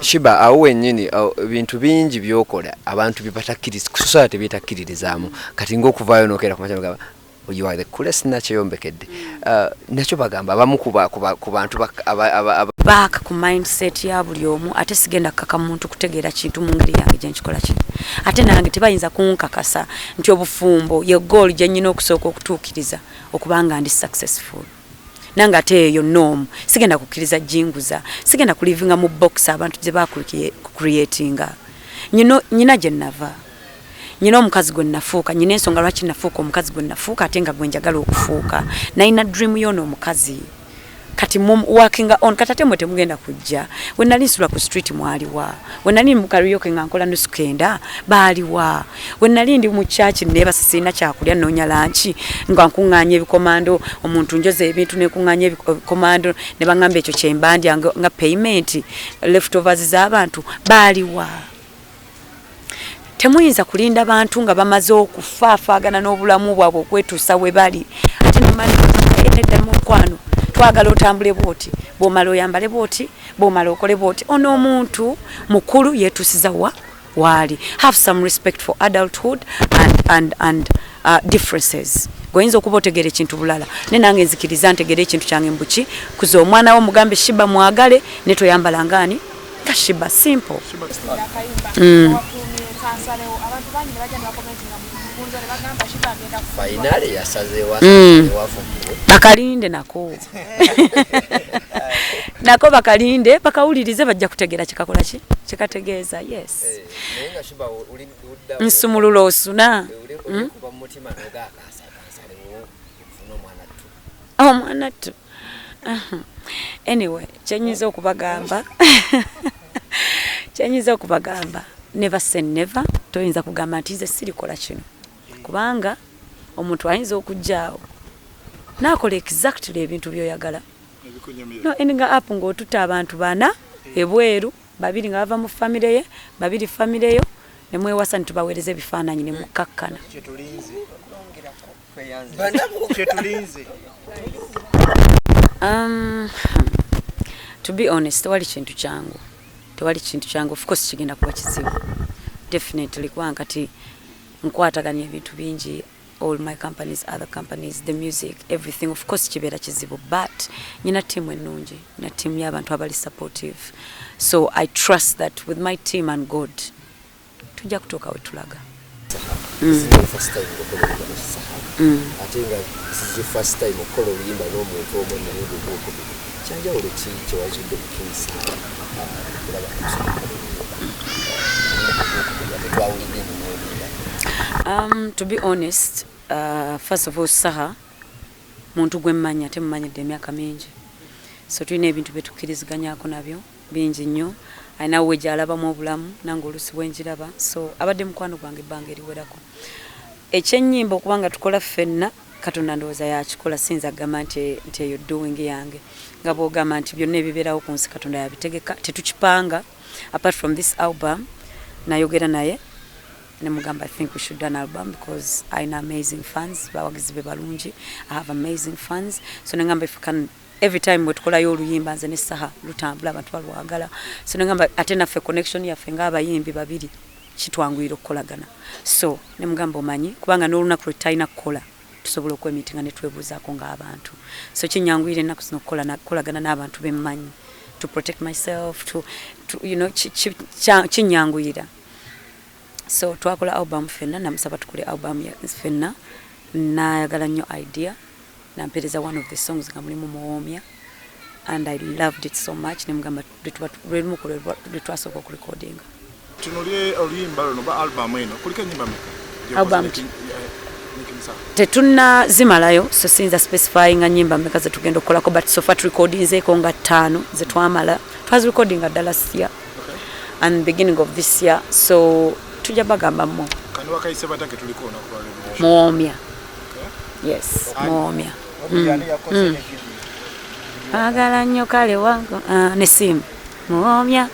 Sheebah awo wennyini bintu bingi byokola abantu bibatakkiriza kusosola tebyetakkiririzaamu kati ng'okuvaayo n'okeera ku makya you are the coolest Nakyeyombekedde nakyo bagamba abamu ku bantu baaka ku mindset ya buli omu ate sigenda kukaka muntu kutegeera kintu mu ngeri yange gye nkikola kino ate nange tebayinza kunkakasa nti obufumbo ye goal gye nnyina okusooka okutuukiriza okubanga ndi successful nange ate eyo norm sigenda kukkiriza jinguza sigenda kulivinga mu box abantu gye bakucreatinga nyina gye nava nyina omukazi gwe nafuuka nyina ensonga lwaki nafuuka omukazi gwe nafuuka ate nga gwe njagala okufuuka nalina dream yono omukazi kati working on katate mwe temugenda kujja we nali nsula ku street mwaliwa we nali mu karaoke nga nkola nusu kenda baaliwa we nali ndi mu church nebasasina kyakulya nonya lanchi nga nkuŋŋaanya ebikomando omuntu njoze ebintu nekuŋŋaanya ebikomando ne bangamba ekyo kyembandi nga payment leftovers z'abantu baaliwa temuyinza kulinda bantu nga bamaze okufaafaagana n'obulamu bwabwe okwetuusa we bali ate nemani eddamu okwano twagala otambule bwoti bw'omala oyambale bwoti bw'omala okole bwoti ono omuntu mukulu yeetuusiza waali have some respect for adulthood and differences goyinza okuba otegera ekintu bulala ne nange nzikiriza ntegera ekintu kyange mbuki kuza omwana wo mugambe Sheebah mwagale ne toyambala ngani nga Sheebah simple finally yasazeewa bakalinde nako nako bakalinde bakawulirize bajja kutegeera kikakola ki kikategeeza yes nsumulula osuna omwana tu anyway kyenyiza okubagamba never say never toyinza kugamba nti nze sirikola kino kubanga omuntu ayinza okujjaawo nakola exactly ebintu byoyagala no endinga up ng'otutta abantu bana ebweru babiri nga bava mu famire ye babiri famire yo ne mwewasa nitubaweereza ebifaananyi ne mukkakkana to be honest tewali kintu kyangu of course kigenda kuba kizibu definitely kubanga kati nkwataganya ebintu bingi all my companies other companies the music everything of course kibeera kizibu but nyina team ennungi na team y'abantu abali supportive so I trust that with my team and God tujja kutuuka we tulaga first time okola oluyimba n'omuntu omwe naye kyanjawulo ki kyewazudde okutuusa to be honest first of all saha muntu gwe mmanya temumanyidde emyaka mingi so tulina ebintu byetukkiriziganyako nabyo bingi nnyo ayinawo we gyalabamu obulamu nange oluusi bwenjiraba so abadde mukwano gwange ebbanga eriwerako ekyennyimba okubanga tukola ffenna Katonda ndowooza yakikola sinza agamba nti eyo doing yange nga bw'ogamba nti byonna ebibeerawo ku nsi Katonda yabitegeka tetukipanga apart from this album nayogera naye nemugamba I think we should do an album because I know amazing fans bawagizi be balungi I have amazing fans so nengamba if can every time wetukolayo oluyimba nze ne saha lutambula abantu balwagala so nengamba ate naffe connection yaffe ng'abayimbi babiri kitwanguyira okukolagana so nemugamba omanyi kubanga n'olunaku lwe tutalina kukola tusobola okwemitinga ne twebuuzaako ng'abantu so kinyanguyira ennaku zino kukolagana n'abantu bemmanyi to protect myself to you know kinyanguyira so twakola album ffenna namusaba tukole album ffenna nayagala nnyo idea nampereza one of the songs nga mulimu muwoomya and I loved it so much nemugamba lwetwasooka okurecordinga tunolye oluyimba luno ba album eno kuliko ennyimba meka album tetuna zimalayo so sinza specifying nyimba meka ze tugenda okukolako but so far recordinzeeko nga 5 ze twamala twas recording at last year and beginning of this year so tujja bagamba mo kani wakayise batake tuliko na kwa muwoomya yes muwoomya agala nnyo kale wangu ne simu muwoomya